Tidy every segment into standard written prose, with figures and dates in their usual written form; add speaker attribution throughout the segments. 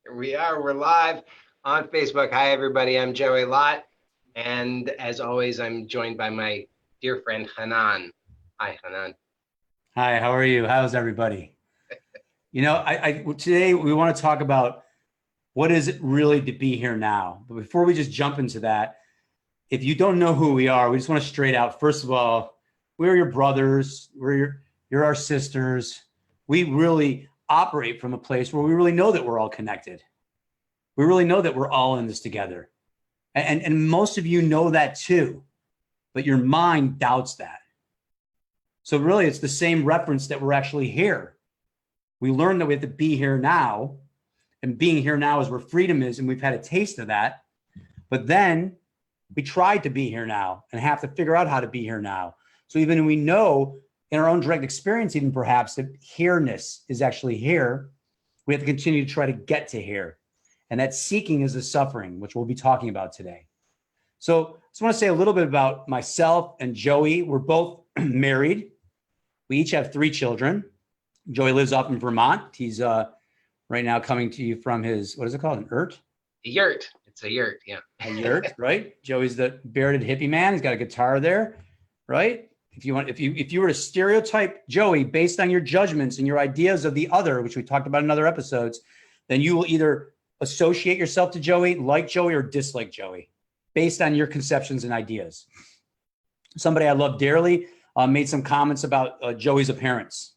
Speaker 1: Here we are. We're live on Facebook. Hi, everybody. I'm Joey Lott. And as always, I'm joined by my dear friend, Chanan. Hi, Chanan.
Speaker 2: Hi, how are you? How's everybody? Today we want to talk about what is it really to be here now. But before we just jump into that, if you don't know who we are, we just want to straight out. First of all, we're your brothers. You're our sisters. We really operate from a place where we really know that we're all connected. We really know that we're all in this together. And most of you know that too, but your mind doubts that. So really, it's the same reference that we're actually here. We learned that we have to be here now, and being here now is where freedom is, and we've had a taste of that. But then we tried to be here now and have to figure out how to be here now. So even when we know in our own direct experience, even perhaps that here-ness is actually here, we have to continue to try to get to here. And that seeking is the suffering, which we'll be talking about today. So I just want to say a little bit about myself and Joey. We're both married. We each have 3 children. Joey lives up in Vermont. He's right now coming to you from his, what is it called, an yurt?
Speaker 1: A yurt. It's a yurt, yeah.
Speaker 2: A yurt, right? Joey's the bearded hippie man. He's got a guitar there, right? If you were to stereotype Joey based on your judgments and your ideas of the other, which we talked about in other episodes, then you will either associate yourself to Joey, like Joey, or dislike Joey based on your conceptions and ideas. Somebody I love dearly made some comments about Joey's appearance,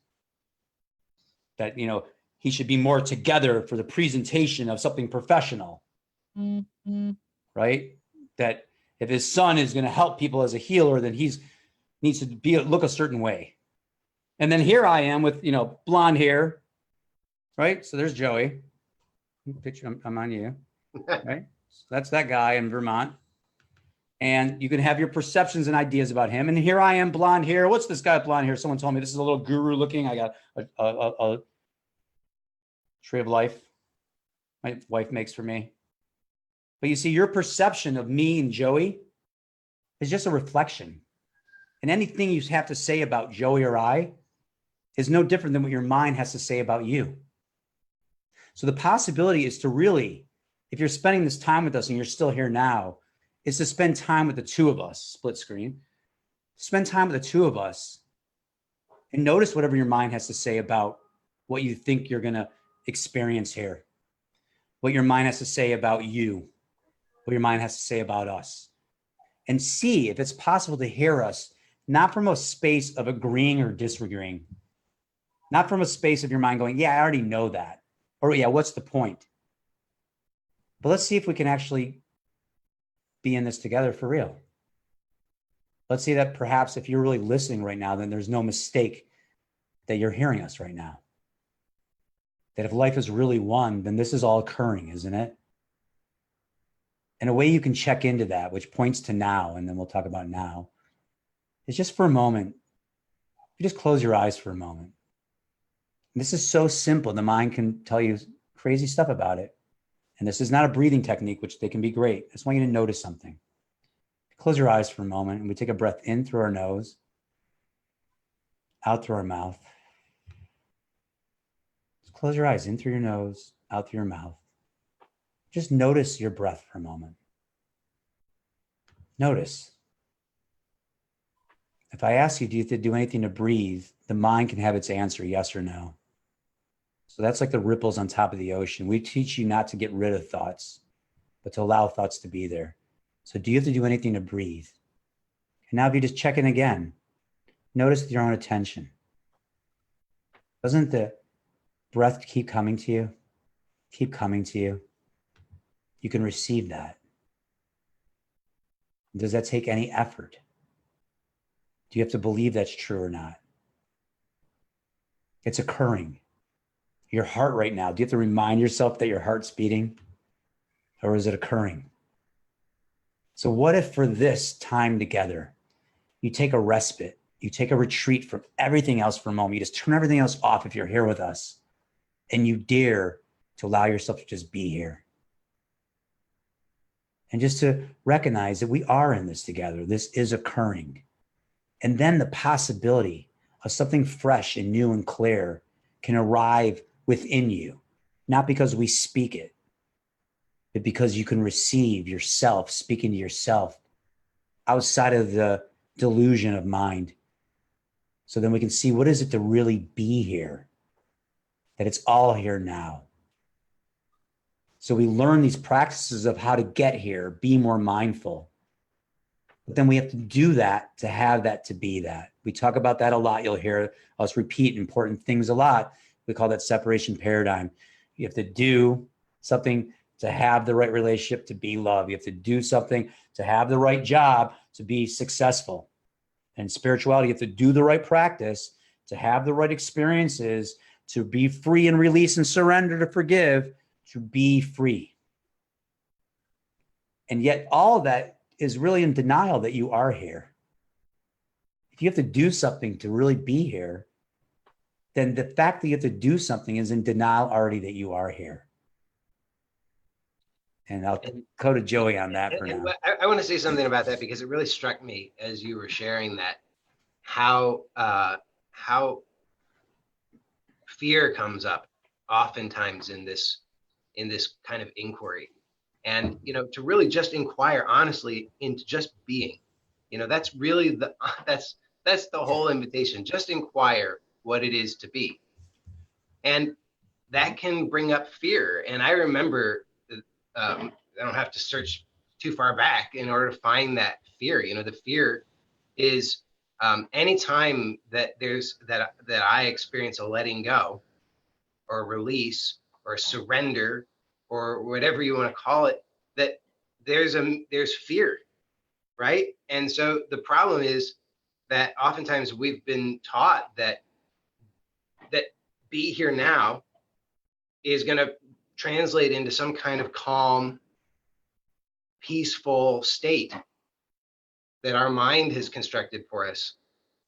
Speaker 2: that, you know, he should be more together for the presentation of something professional, right? That if his son is going to help people as a healer, then he's needs to look a certain way. And then here I am with, blonde hair, right? So there's Joey. Picture, I'm on you, right? So that's that guy in Vermont. And you can have your perceptions and ideas about him. And here I am, blonde hair. What's this guy with blonde hair? Someone told me this is a little guru looking. I got a tree of life my wife makes for me. But you see, your perception of me and Joey is just a reflection. And anything you have to say about Joey or I is no different than what your mind has to say about you. So the possibility is to really, if you're spending this time with us and you're still here now, is to spend time with the two of us, split screen. Spend time with the two of us and notice whatever your mind has to say about what you think you're going to experience here, what your mind has to say about you, what your mind has to say about us, and see if it's possible to hear us, not from a space of agreeing or disagreeing, not from a space of your mind going, yeah, I already know that, or yeah, what's the point? But let's see if we can actually be in this together for real. Let's see that perhaps if you're really listening right now, then there's no mistake that you're hearing us right now. That if life is really one, then this is all occurring, isn't it? And a way you can check into that, which points to now, and then we'll talk about now, is just for a moment, you just close your eyes for a moment. And this is so simple. The mind can tell you crazy stuff about it. And this is not a breathing technique, which they can be great. I just want you to notice something. Close your eyes for a moment, and we take a breath in through our nose, out through our mouth. Just close your eyes in through your nose, out through your mouth. Just notice your breath for a moment. Notice. If I ask you, do you have to do anything to breathe? The mind can have its answer, yes or no. So that's like the ripples on top of the ocean. We teach you not to get rid of thoughts, but to allow thoughts to be there. So do you have to do anything to breathe? And now if you just check in again, notice with your own attention. Doesn't the breath keep coming to you? Keep coming to you? You can receive that. Does that take any effort? Do you have to believe that's true or not? It's occurring. Your heart right now, do you have to remind yourself that your heart's beating? Or is it occurring? So what if for this time together, you take a respite, you take a retreat from everything else for a moment, you just turn everything else off if you're here with us, and you dare to allow yourself to just be here. And just to recognize that we are in this together, this is occurring. And then the possibility of something fresh and new and clear can arrive within you, not because we speak it, but because you can receive yourself, speaking to yourself outside of the delusion of mind. So then we can see, what is it to really be here? That it's all here now. So we learn these practices of how to get here, be more mindful. But then we have to do that to have that, to be that. We talk about that a lot. You'll hear us repeat important things a lot. We call that separation paradigm. You have to do something to have the right relationship, to be love. You have to do something to have the right job, to be successful. And spirituality, you have to do the right practice to have the right experiences, to be free and release and surrender, to forgive, to be free. And yet all of that is really in denial that you are here. If you have to do something to really be here, then the fact that you have to do something is in denial already that you are here. And I'll go to Joey on that for now.
Speaker 1: I want to say something about that, because it really struck me as you were sharing that, how fear comes up oftentimes in this kind of inquiry. And, to really just inquire honestly into just being, that's really that's the whole invitation. Just inquire what it is to be. And that can bring up fear. And I remember, I don't have to search too far back in order to find that fear. The fear is anytime that that I experience a letting go or release or surrender or whatever you want to call it, that there's fear, right? And so the problem is that oftentimes we've been taught that be here now is going to translate into some kind of calm, peaceful state that our mind has constructed for us,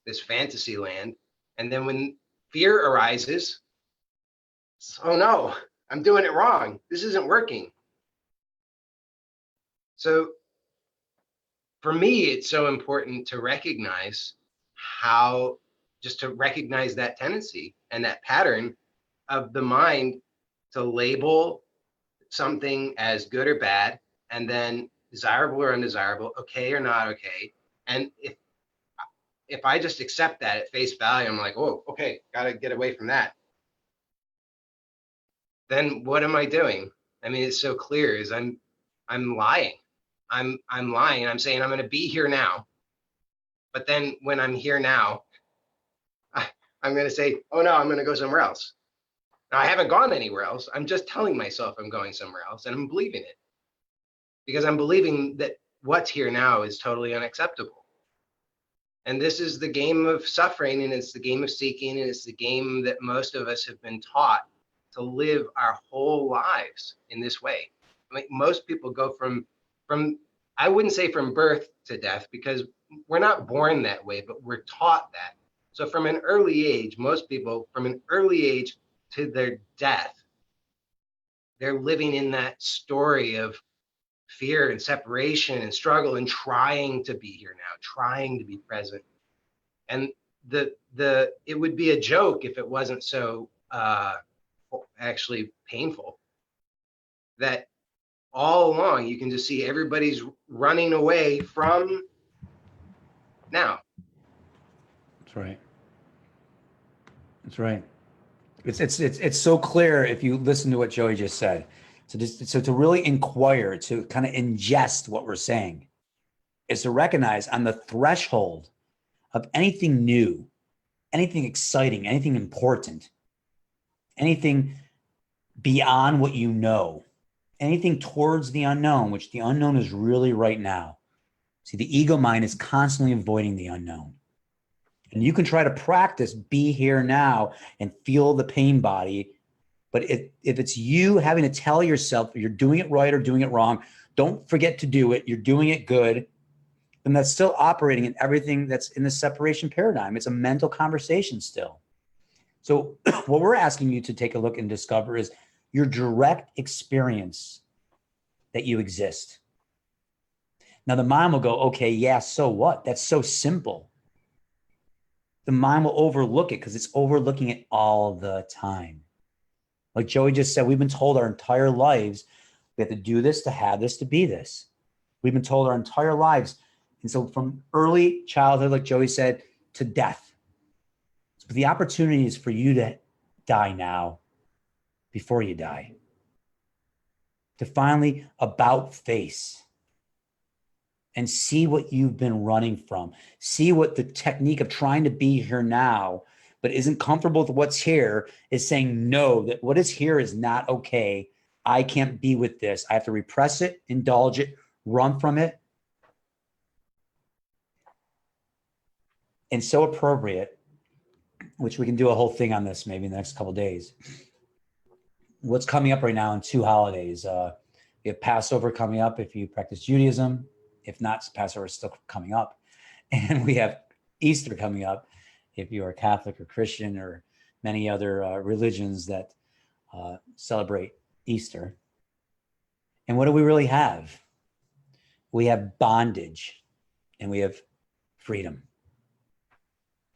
Speaker 1: this fantasy land. And then when fear arises, oh no, I'm doing it wrong. This isn't working. So for me, it's so important to recognize just to recognize that tendency and that pattern of the mind to label something as good or bad, and then desirable or undesirable, okay or not okay. And if I just accept that at face value, I'm like, oh, okay, gotta get away from that. Then what am I doing? I mean, it's so clear, is I'm lying. I'm lying. I'm saying I'm going to be here now. But then when I'm here now, I'm going to say, oh no, I'm going to go somewhere else. Now I haven't gone anywhere else. I'm just telling myself I'm going somewhere else, and I'm believing it, because I'm believing that what's here now is totally unacceptable. And this is the game of suffering, and it's the game of seeking, and it's the game that most of us have been taught to live our whole lives in this way. I mean, most people go from I wouldn't say from birth to death, because we're not born that way, but we're taught that. So from an early age, most people from an early age to their death, they're living in that story of fear and separation and struggle and trying to be here now, trying to be present. And it would be a joke if it wasn't so actually painful, that all along you can just see everybody's running away from now.
Speaker 2: That's right. That's right. It's so clear if you listen to what Joey just said. So to really inquire, to kind of ingest what we're saying, is to recognize on the threshold of anything new, anything exciting, anything important, anything beyond what you know, anything towards the unknown, which the unknown is really right now. See, the ego mind is constantly avoiding the unknown. And you can try to practice be here now and feel the pain body. But if it's you having to tell yourself you're doing it right or doing it wrong, don't forget to do it, you're doing it good, then that's still operating in everything that's in the separation paradigm. It's a mental conversation still. So what we're asking you to take a look and discover is your direct experience that you exist. Now the mind will go, okay, yeah, so what? That's so simple. The mind will overlook it because it's overlooking it all the time. Like Joey just said, we've been told our entire lives We have to do this to have this to be this. We've been told our entire lives. And so from early childhood, like Joey said, to death. So the opportunity is for you to die now before you die. To finally about face and see what you've been running from. See what the technique of trying to be here now, but isn't comfortable with what's here, is saying no, that what is here is not okay. I can't be with this. I have to repress it, indulge it, run from it. And so appropriate, which we can do a whole thing on this maybe in the next couple of days. What's coming up right now in 2 holidays? We have Passover coming up if you practice Judaism. If not, Passover is still coming up. And we have Easter coming up if you are Catholic or Christian or many other religions that celebrate Easter. And what do we really have? We have bondage and we have freedom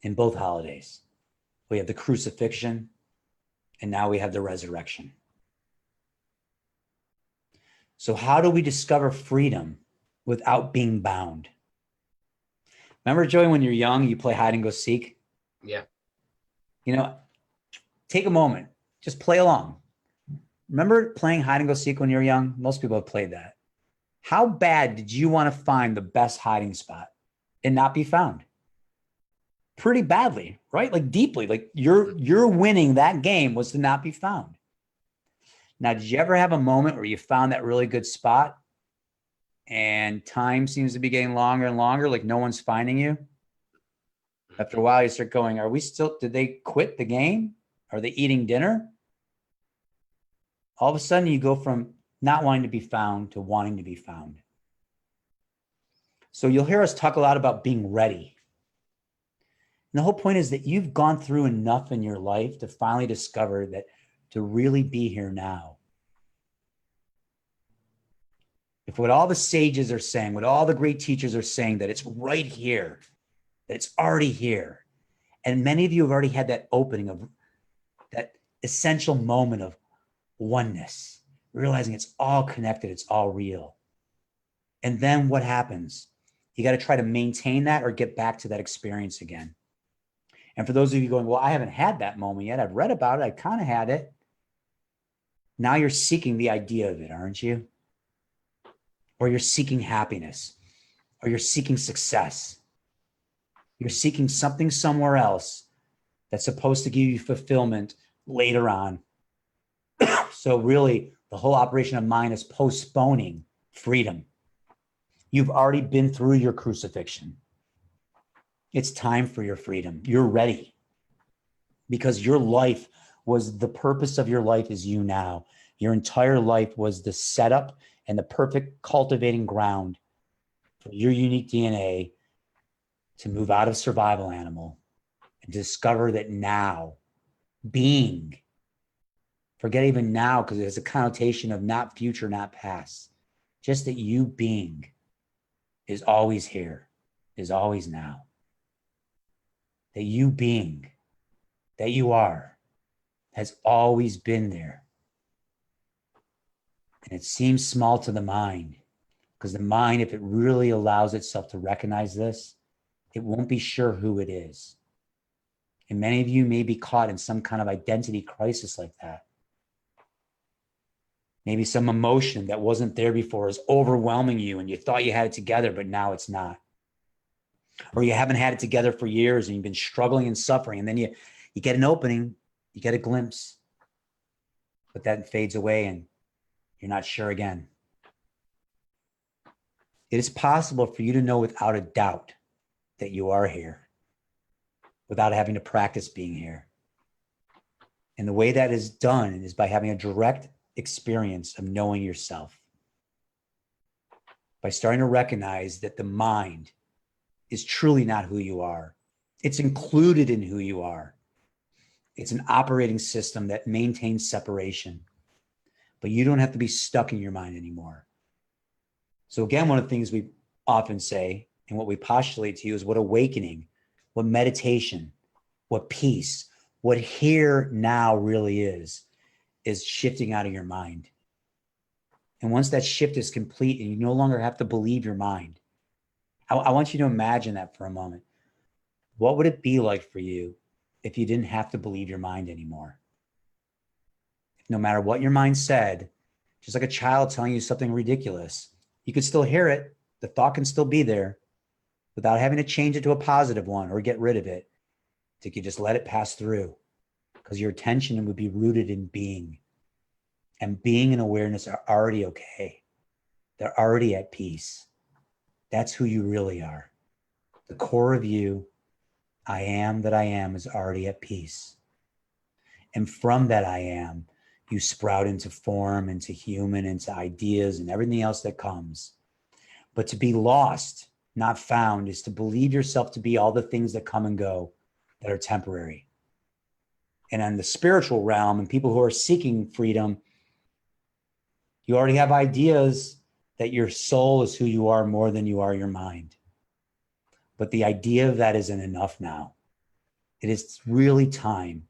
Speaker 2: in both holidays. We have the crucifixion and now we have the resurrection. So how do we discover freedom without being bound? Remember, Joey, when you're young, you play hide and go seek?
Speaker 1: Yeah.
Speaker 2: You know, take a moment, just play along. Remember playing hide and go seek when you were young? Most people have played that. How bad did you want to find the best hiding spot and not be found? Pretty badly, right? Like deeply, like you're winning that game was to not be found. Now, did you ever have a moment where you found that really good spot and time seems to be getting longer and longer, like no one's finding you? After a while, you start going, did they quit the game? Are they eating dinner? All of a sudden, you go from not wanting to be found to wanting to be found. So you'll hear us talk a lot about being ready. And the whole point is that you've gone through enough in your life to finally discover that to really be here now. If what all the sages are saying, what all the great teachers are saying, that it's right here, that it's already here. And many of you have already had that opening of that essential moment of oneness, realizing it's all connected, it's all real. And then what happens? You got to try to maintain that or get back to that experience again. And for those of you going, well, I haven't had that moment yet. I've read about it. I kind of had it. Now you're seeking the idea of it, aren't you? Or you're seeking happiness, or you're seeking success. You're seeking something somewhere else that's supposed to give you fulfillment later on. So really, the whole operation of mind is postponing freedom. You've already been through your crucifixion. It's time for your freedom. You're ready because your life was the purpose of your life is you now. Your entire life was the setup and the perfect cultivating ground for your unique DNA to move out of survival animal and discover that now being, forget even now because it has a connotation of not future, not past, just that you being is always here, is always now. That you being, that you are, has always been there. And it seems small to the mind because the mind, if it really allows itself to recognize this, it won't be sure who it is. And many of you may be caught in some kind of identity crisis like that. Maybe some emotion that wasn't there before is overwhelming you and you thought you had it together, but now it's not. Or you haven't had it together for years and you've been struggling and suffering. And then you get an opening, you get a glimpse, but that fades away and you're not sure again. It is possible for you to know without a doubt that you are here without having to practice being here. And the way that is done is by having a direct experience of knowing yourself. By starting to recognize that the mind is truly not who you are. It's included in who you are. It's an operating system that maintains separation, but you don't have to be stuck in your mind anymore. So again, one of the things we often say and what we postulate to you is what awakening, what meditation, what peace, what here now really is shifting out of your mind And once that shift is complete and you no longer have to believe your mind, I want you to imagine that for a moment. What would it be like for you if you didn't have to believe your mind anymore? No matter what your mind said, just like a child telling you something ridiculous, you could still hear it. The thought can still be there without having to change it to a positive one or get rid of it. You could just let it pass through because your attention would be rooted in being. And being and awareness are already okay. They're already at peace. That's who you really are. The core of you, I am that I am, is already at peace. And from that I am, you sprout into form, into human, into ideas and everything else that comes. But to be lost, not found, is to believe yourself to be all the things that come and go that are temporary. And on the spiritual realm and people who are seeking freedom, you already have ideas that your soul is who you are more than you are your mind. But the idea of that isn't enough now. It is really time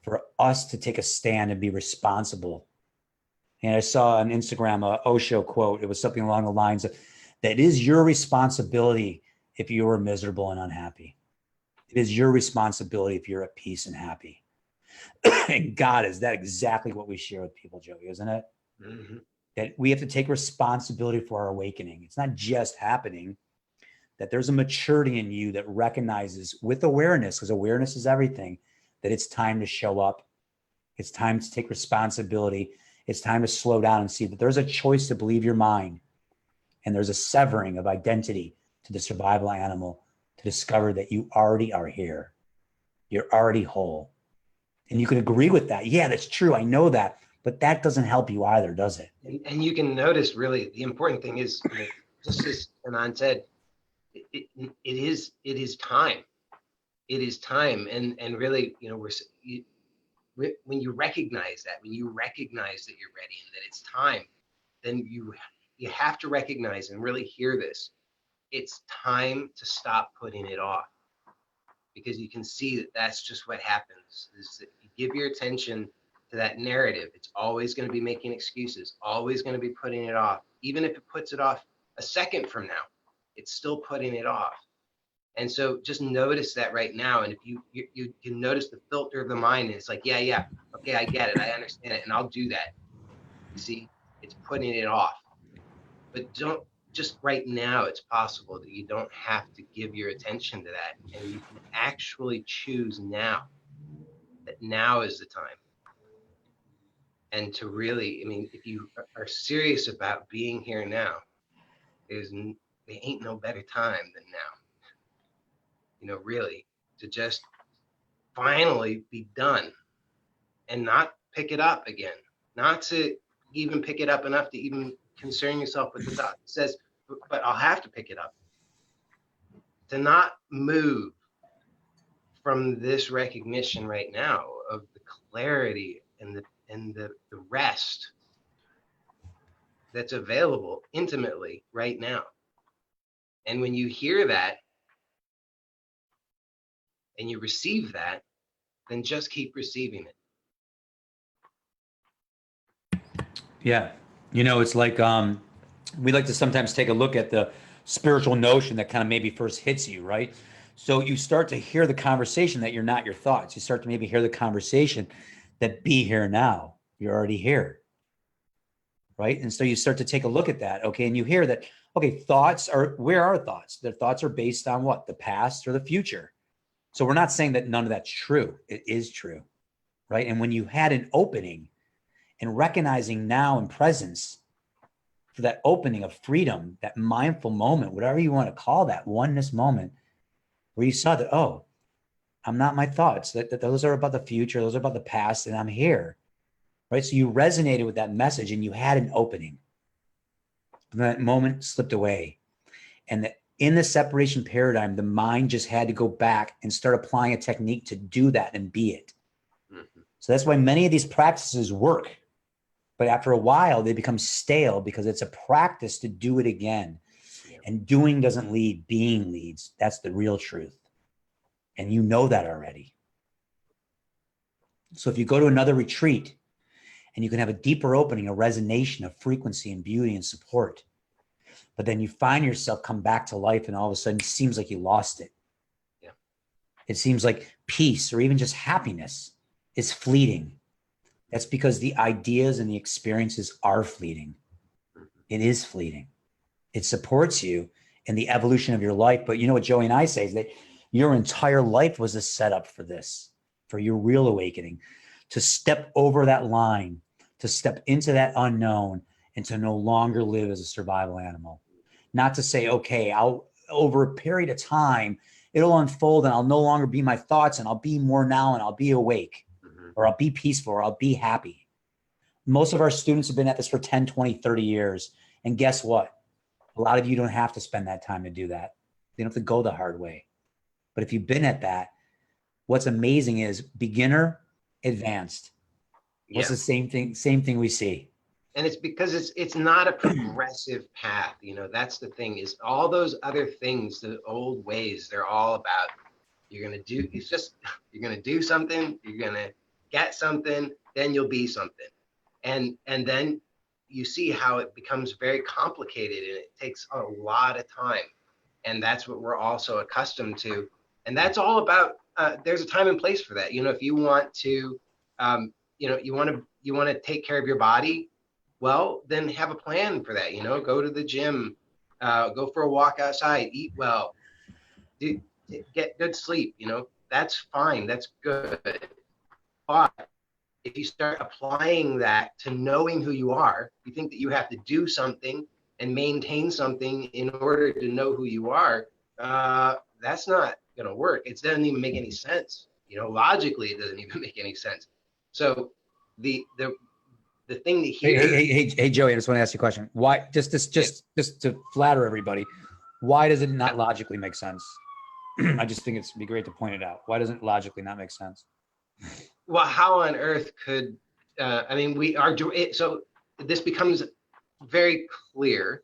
Speaker 2: for us to take a stand and be responsible. And I saw on Instagram a Osho quote. It was something along the lines of, that it is your responsibility if you are miserable and unhappy. It is your responsibility if you're at peace and happy. And God, is that exactly what we share with people, Joey, isn't it?
Speaker 1: Mm-hmm.
Speaker 2: That we have to take responsibility for our awakening. It's not just happening, that there's a maturity in you that recognizes with awareness, because awareness is everything, that it's time to show up. It's time to take responsibility. It's time to slow down and see that there's a choice to believe your mind. And there's a severing of identity to the survival animal to discover that you already are here. You're already whole. And you can agree with that. Yeah, that's true. I know that. But that doesn't help you either, does it?
Speaker 1: And you can notice, really, the important thing is, just as Chanan said, it is time. It is time, and really, when you recognize that, when you recognize that you're ready and that it's time, then you have to recognize and really hear this. It's time to stop putting it off, because you can see that that's just what happens. Is that you give your attention to that narrative, it's always going to be making excuses, always going to be putting it off. Even if it puts it off a second from now, it's still putting it off. And so just notice that right now. And if you can notice the filter of the mind, and it's like, yeah, okay, I get it, I understand it, and I'll do that. You see, it's putting it off. But don't, just right now, it's possible that you don't have to give your attention to that, and you can actually choose now, that now is the time. And to really, if you are serious about being here now, there ain't no better time than now. Really, to just finally be done and not pick it up again, not to even pick it up enough to even concern yourself with the thought that says, but I'll have to pick it up. To not move from this recognition right now of the clarity and the rest that's available intimately right now. And when you hear that and you receive that, then just keep receiving it.
Speaker 2: Yeah. It's like we like to sometimes take a look at the spiritual notion that kind of maybe first hits you, right? So you start to hear the conversation that you're not your thoughts. You start to maybe hear the conversation that be here now. You're already here. Right. And so you start to take a look at that. Okay. And you hear that, okay, where are thoughts? Their thoughts are based on what? The past or the future. So we're not saying that none of that's true. It is true. Right. And when you had an opening and recognizing now and presence for that opening of freedom, that mindful moment, whatever you want to call that oneness moment, where you saw that, oh, I'm not my thoughts, that those are about the future, those are about the past, and I'm here. Right. So you resonated with that message and you had an opening. And that moment slipped away. And in the separation paradigm, the mind just had to go back and start applying a technique to do that and be it. Mm-hmm. So that's why many of these practices work. But after a while, they become stale because it's a practice to do it again. Yeah. And doing doesn't lead, being leads. That's the real truth. And you know that already. So if you go to another retreat and you can have a deeper opening, a resonation of frequency and beauty and support. But then you find yourself come back to life, and all of a sudden it seems like you lost it.
Speaker 1: Yeah.
Speaker 2: It seems like peace or even just happiness is fleeting. That's because the ideas and the experiences are fleeting. It is fleeting. It supports you in the evolution of your life. But you know what Joey and I say is that your entire life was a setup for this, for your real awakening, to step over that line, to step into that unknown, and to no longer live as a survival animal. Not to say, okay, I'll over a period of time, it'll unfold and I'll no longer be my thoughts and I'll be more now and I'll be awake, or I'll be peaceful, or I'll be happy. Most of our students have been at this for 10, 20, 30 years. And guess what? A lot of you don't have to spend that time to do that. You don't have to go the hard way. But if you've been at that, what's amazing is beginner, advanced. What's the same thing we see?
Speaker 1: And it's because it's not a progressive path. You know, that's the thing, is all those other things, the old ways, they're all about, you're going to do something, you're going to get something, then you'll be something. And then you see how it becomes very complicated and it takes a lot of time. And that's what we're also accustomed to. And that's all about, there's a time and place for that. You know, if you want to, you want to take care of your body, well, then have a plan for that. You know, go to the gym, go for a walk outside, eat well, get good sleep. You know, that's fine. That's good. But if you start applying that to knowing who you are, you think that you have to do something and maintain something in order to know who you are. That's not going to work. It doesn't even make any sense. You know, logically, it doesn't even make any sense. So the thing to hear.
Speaker 2: Hey, Joey, I just want to ask you a question. Why, just to flatter everybody, why does it not logically make sense? I just think it'd be great to point it out. Why doesn't it logically not make sense?
Speaker 1: Well, how on earth could, so this becomes very clear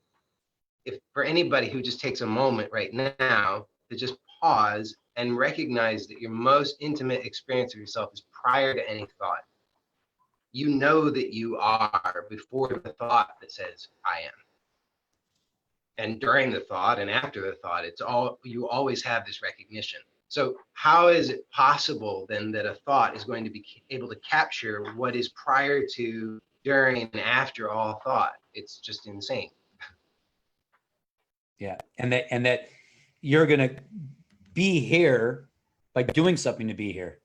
Speaker 1: if for anybody who just takes a moment right now to just pause and recognize that your most intimate experience of yourself is prior to any thought. You know that you are before the thought that says I am. And during the thought and after the thought, you always have this recognition. So how is it possible then that a thought is going to be able to capture what is prior to, during, and after all thought? It's just insane.
Speaker 2: Yeah, and that you're going to be here by doing something to be here.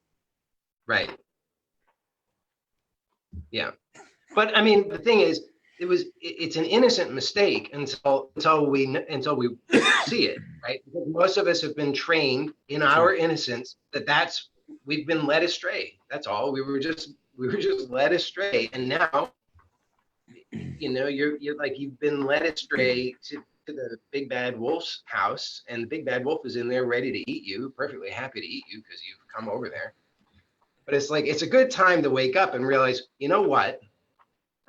Speaker 1: Right. Yeah. But I mean, the thing is, it's an innocent mistake until we see it, right? Because most of us have been trained in our innocence that's we've been led astray. That's all. We were just led astray, and now, you know, you're like you've been led astray to the big bad wolf's house, and the big bad wolf is in there ready to eat you, perfectly happy to eat you because you've come over there. But it's like it's a good time to wake up and realize, you know what?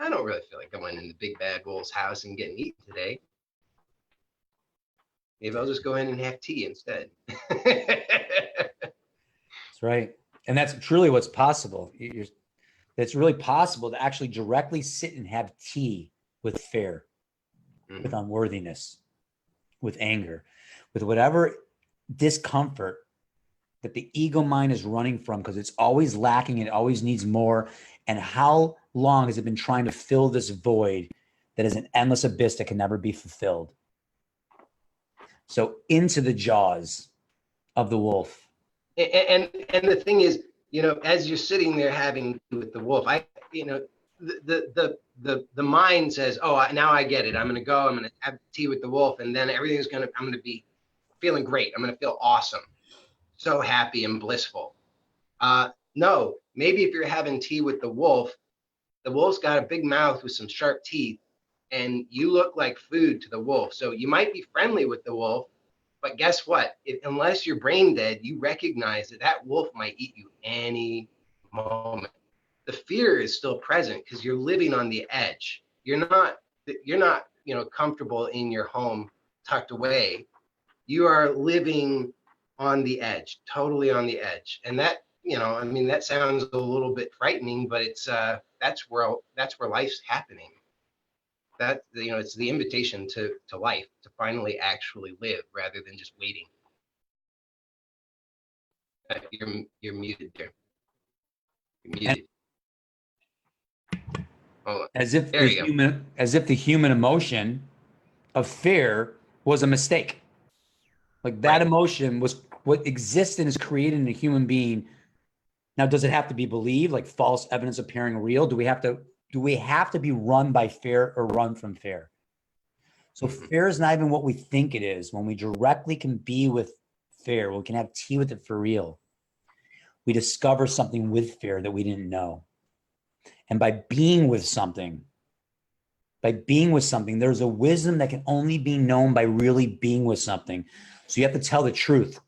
Speaker 1: I don't really feel like going in the big bad wolf's house and getting eaten today. Maybe I'll just go in and have tea instead.
Speaker 2: That's right. And that's truly what's possible. It's really possible to actually directly sit and have tea with fear, with unworthiness, with anger, with whatever discomfort that the ego mind is running from, because it's always lacking and it always needs more. And how long has it been trying to fill this void that is an endless abyss that can never be fulfilled? So into the jaws of the wolf.
Speaker 1: And the thing is, you know, as you're sitting there having with the wolf, the mind says, oh, now I get it. I'm going to go, I'm going to have tea with the wolf, and then I'm going to be feeling great. I'm going to feel awesome. So happy and blissful. No, maybe if you're having tea with the wolf's got a big mouth with some sharp teeth, and you look like food to the wolf. So you might be friendly with the wolf, but guess what? Unless you're brain dead, you recognize that wolf might eat you any moment. The fear is still present because you're living on the edge. You're not, you know, comfortable in your home tucked away. You are living on the edge, totally on the edge. And that, I mean, that sounds a little bit frightening, but it's that's where life's happening. That, it's the invitation to life, to finally actually live rather than just waiting. You're muted there. You're muted. Hold on.
Speaker 2: As if
Speaker 1: There you go.
Speaker 2: the human emotion of fear was a mistake. Like that
Speaker 1: Right.
Speaker 2: emotion was what exists and is created in a human being. Now, does it have to be believed, like false evidence appearing real? Do we have to be run by fear or run from fear? So fear is not even what we think it is. When we directly can be with fear, we can have tea with it for real. We discover something with fear that we didn't know. And by being with something, there's a wisdom that can only be known by really being with something. So you have to tell the truth.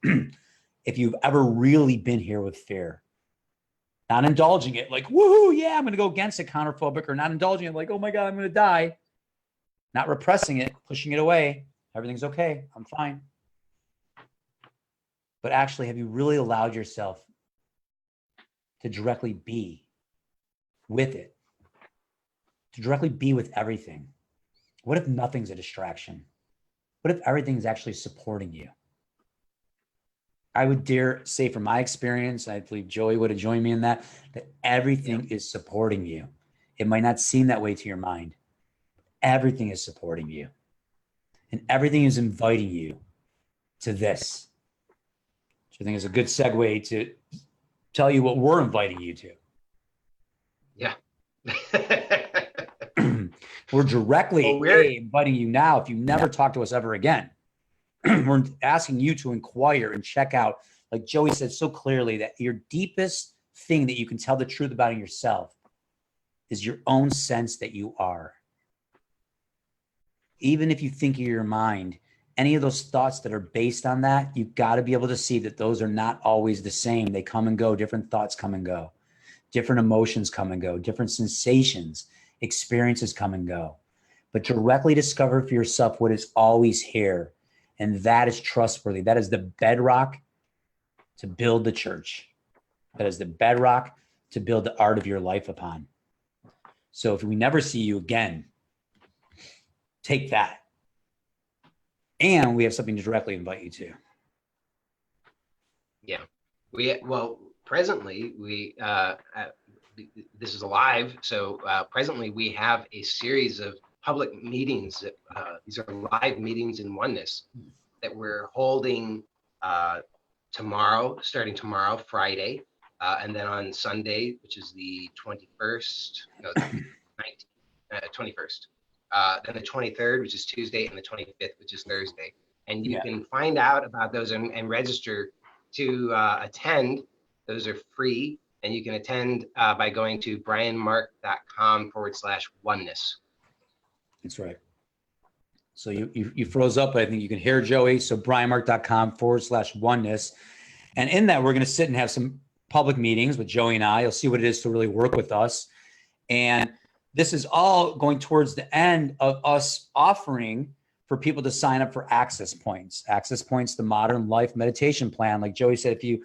Speaker 2: If you've ever really been here with fear, not indulging it like, woohoo, yeah, I'm going to go against it, counterphobic, or not indulging it like, oh my God, I'm going to die. Not repressing it, pushing it away. Everything's okay. I'm fine. But actually, have you really allowed yourself to directly be with it? To directly be with everything? What if nothing's a distraction? What if everything's actually supporting you? I would dare say from my experience, I believe Joey would have joined me in that everything is supporting you. It might not seem that way to your mind. Everything is supporting you. And everything is inviting you to this. Which I think is a good segue to tell you what we're inviting you to.
Speaker 1: Yeah.
Speaker 2: We're directly inviting you now. If you never talk to us ever again, we're asking you to inquire and check out, like Joey said so clearly, that your deepest thing that you can tell the truth about in yourself is your own sense that you are. Even if you think of your mind, any of those thoughts that are based on that, you've got to be able to see that those are not always the same. They come and go. Different thoughts come and go. Different emotions come and go. Different sensations, experiences come and go. But directly discover for yourself what is always here. And that is trustworthy. That is the bedrock to build the church. That is the bedrock to build the art of your life upon. So if we never see you again, take that. And we have something to directly invite you to.
Speaker 1: Yeah. Presently, this is live. So presently we have a series of public meetings. These are live meetings in Oneness that we're holding starting tomorrow, Friday, and then on Sunday, which is the 21st, no, 21st. Then the 23rd, which is Tuesday, and the 25th, which is Thursday. And you can find out about those and register to attend. Those are free, and you can attend by going to brianmark.com/oneness.
Speaker 2: That's right. So you froze up, but I think you can hear Joey. So brianmark.com/oneness. And in that, we're going to sit and have some public meetings with Joey and I. You'll see what it is to really work with us. And this is all going towards the end of us offering for people to sign up for access points. Access points, the modern life meditation plan. Like Joey said, if you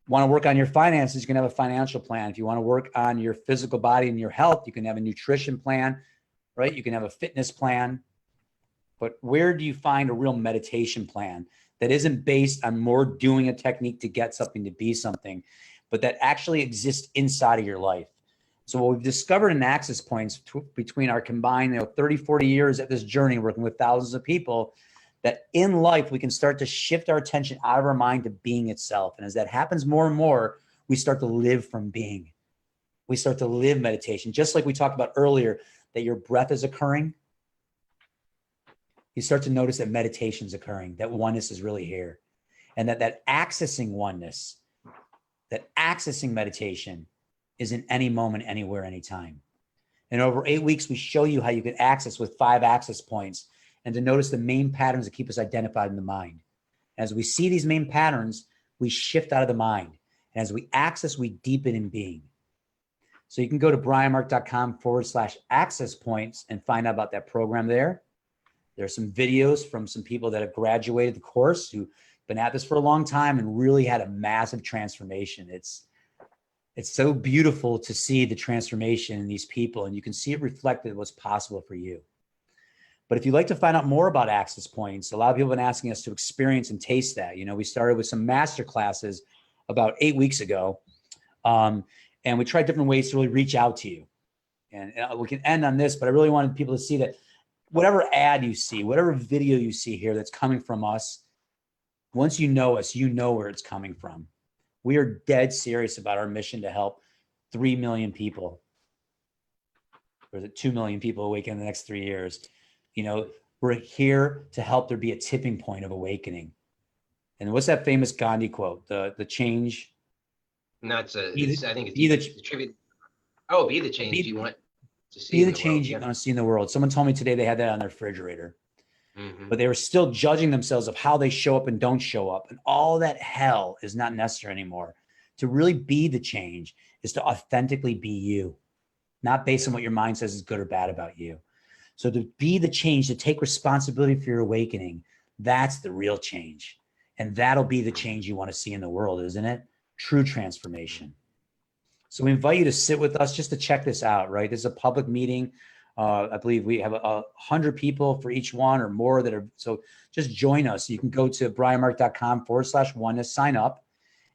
Speaker 2: want to work on your finances, you can have a financial plan. If you want to work on your physical body and your health, you can have a nutrition plan, right? You can have a fitness plan. But where do you find a real meditation plan that isn't based on more doing a technique to get something, to be something, but that actually exists inside of your life? So what we've discovered in access points between our combined 30, 40 years at this journey, working with thousands of people, that in life, we can start to shift our attention out of our mind to being itself. And as that happens more and more, we start to live from being. We start to live meditation. Just like we talked about earlier, that your breath is occurring. You start to notice that meditation is occurring, that oneness is really here. And that accessing oneness, that accessing meditation is in any moment, anywhere, anytime. And over 8 weeks, we show you how you can access with 5 access points and to notice the main patterns that keep us identified in the mind. As we see these main patterns, we shift out of the mind. And as we access, we deepen in being. So you can go to brianmark.com/access points and find out about that program there. There's some videos from some people that have graduated the course who been at this for a long time and really had a massive transformation. It's so beautiful to see the transformation in these people, and you can see it reflected what's possible for you. But if you'd like to find out more about access points, a lot of people have been asking us to experience and taste that. You know, we started with some master classes about 8 weeks ago, and we tried different ways to really reach out to you. And we can end on this, but I really wanted people to see that whatever ad you see, whatever video you see here that's coming from us, once you know us, you know where it's coming from. We are dead serious about our mission to help 3 million people, or is it 2 million people awaken in the next 3 years. You know, we're here to help there be a tipping point of awakening. And what's that famous Gandhi quote? The change.
Speaker 1: And that's I think
Speaker 2: be
Speaker 1: it's the tribute. Oh, be the change you want to see.
Speaker 2: Be
Speaker 1: in
Speaker 2: the change you want to see in the world. Someone told me today they had that on their refrigerator. But they were still judging themselves of how they show up and don't show up. And all that hell is not necessary anymore. To really be the change is to authentically be you, not based on what your mind says is good or bad about you. So to be the change, to take responsibility for your awakening, that's the real change. And that'll be the change you want to see in the world, isn't it? True transformation. So we invite you to sit with us just to check this out, right? This is a public meeting. I believe we have 100 people for each one or more that are, so just join us. You can go to brianmark.com/oneness, sign up,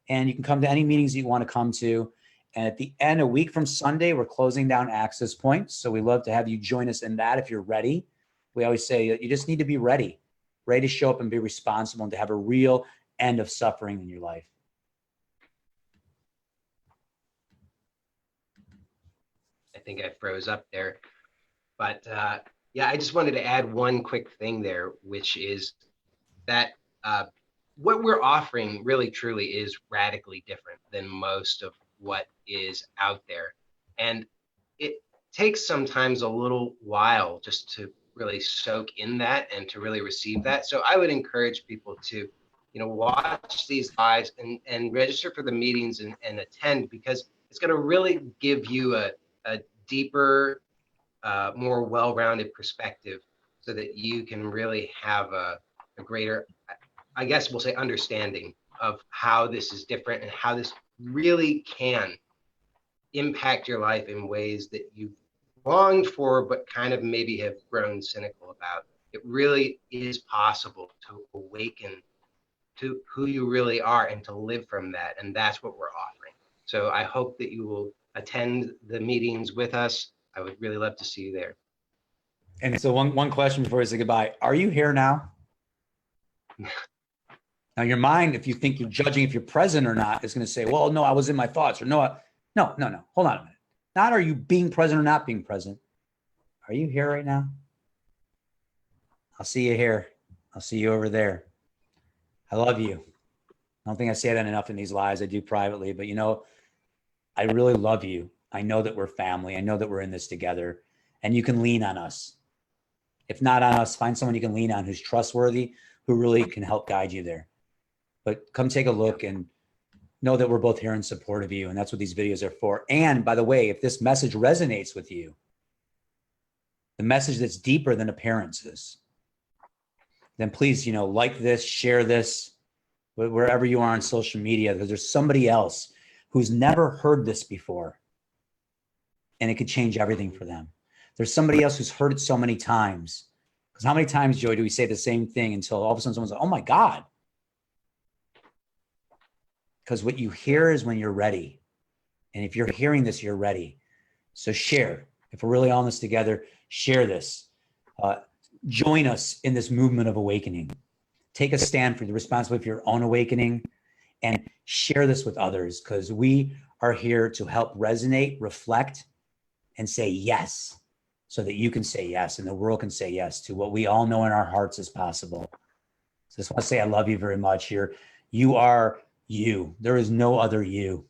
Speaker 2: and you can come to any meetings that you want to come to. And at the end, a week from Sunday, we're closing down access points. So we love to have you join us in that if you're ready. We always say you just need to be ready to show up and be responsible and to have a real end of suffering in your life.
Speaker 1: I think I froze up there. But yeah, I just wanted to add one quick thing there, which is that what we're offering really truly is radically different than most of what is out there. And it takes sometimes a little while just to really soak in that and to really receive that. So I would encourage people to, watch these lives and register for the meetings and attend, because it's going to really give you a deeper, more well-rounded perspective so that you can really have a greater, I guess we'll say, understanding of how this is different and how this really can impact your life in ways that you've longed for, but kind of maybe have grown cynical about. It really is possible to awaken to who you really are and to live from that. And that's what we're offering. So I hope that you will attend the meetings with us. I would really love to see you there.
Speaker 2: And so one question before we say goodbye. Are you here now? Now your mind, if you think you're judging if you're present or not, is going to say, well, no, I was in my thoughts, or no. Hold on a minute. Not are you being present or not being present. Are you here right now? I'll see you here. I'll see you over there. I love you. I don't think I say that enough in these lives. I do privately, but I really love you. I know that we're family. I know that we're in this together, and you can lean on us. If not on us, find someone you can lean on who's trustworthy, who really can help guide you there. But come take a look and know that we're both here in support of you. And that's what these videos are for. And by the way, if this message resonates with you, the message that's deeper than appearances, then please, like this, share this, wherever you are on social media, because there's somebody else who's never heard this before, and it could change everything for them. There's somebody else who's heard it so many times. Because how many times, Joy, do we say the same thing until all of a sudden someone's like, oh my God. Because what you hear is when you're ready. And if you're hearing this, you're ready. So share. If we're really on this together, share this. Join us in this movement of awakening. Take a stand for the responsibility for your own awakening and share this with others, because we are here to help resonate, reflect, and say yes, so that you can say yes and the world can say yes to what we all know in our hearts is possible. So I just want to say I love you very much here. You are you. There is no other you.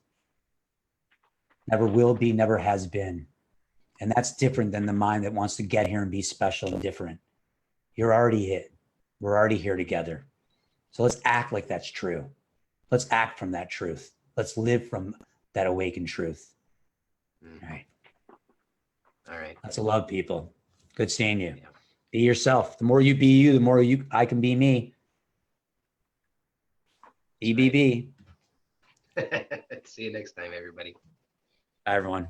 Speaker 2: Never will be, never has been. And that's different than the mind that wants to get here and be special and different. You're already it. We're already here together. So let's act like that's true. Let's act from that truth. Let's live from that awakened truth. All right.
Speaker 1: All right.
Speaker 2: Lots of love, people. Good seeing you. Yeah. Be yourself. The more you be you, the more I can be me. EBB.
Speaker 1: See you next time, everybody.
Speaker 2: Bye, everyone.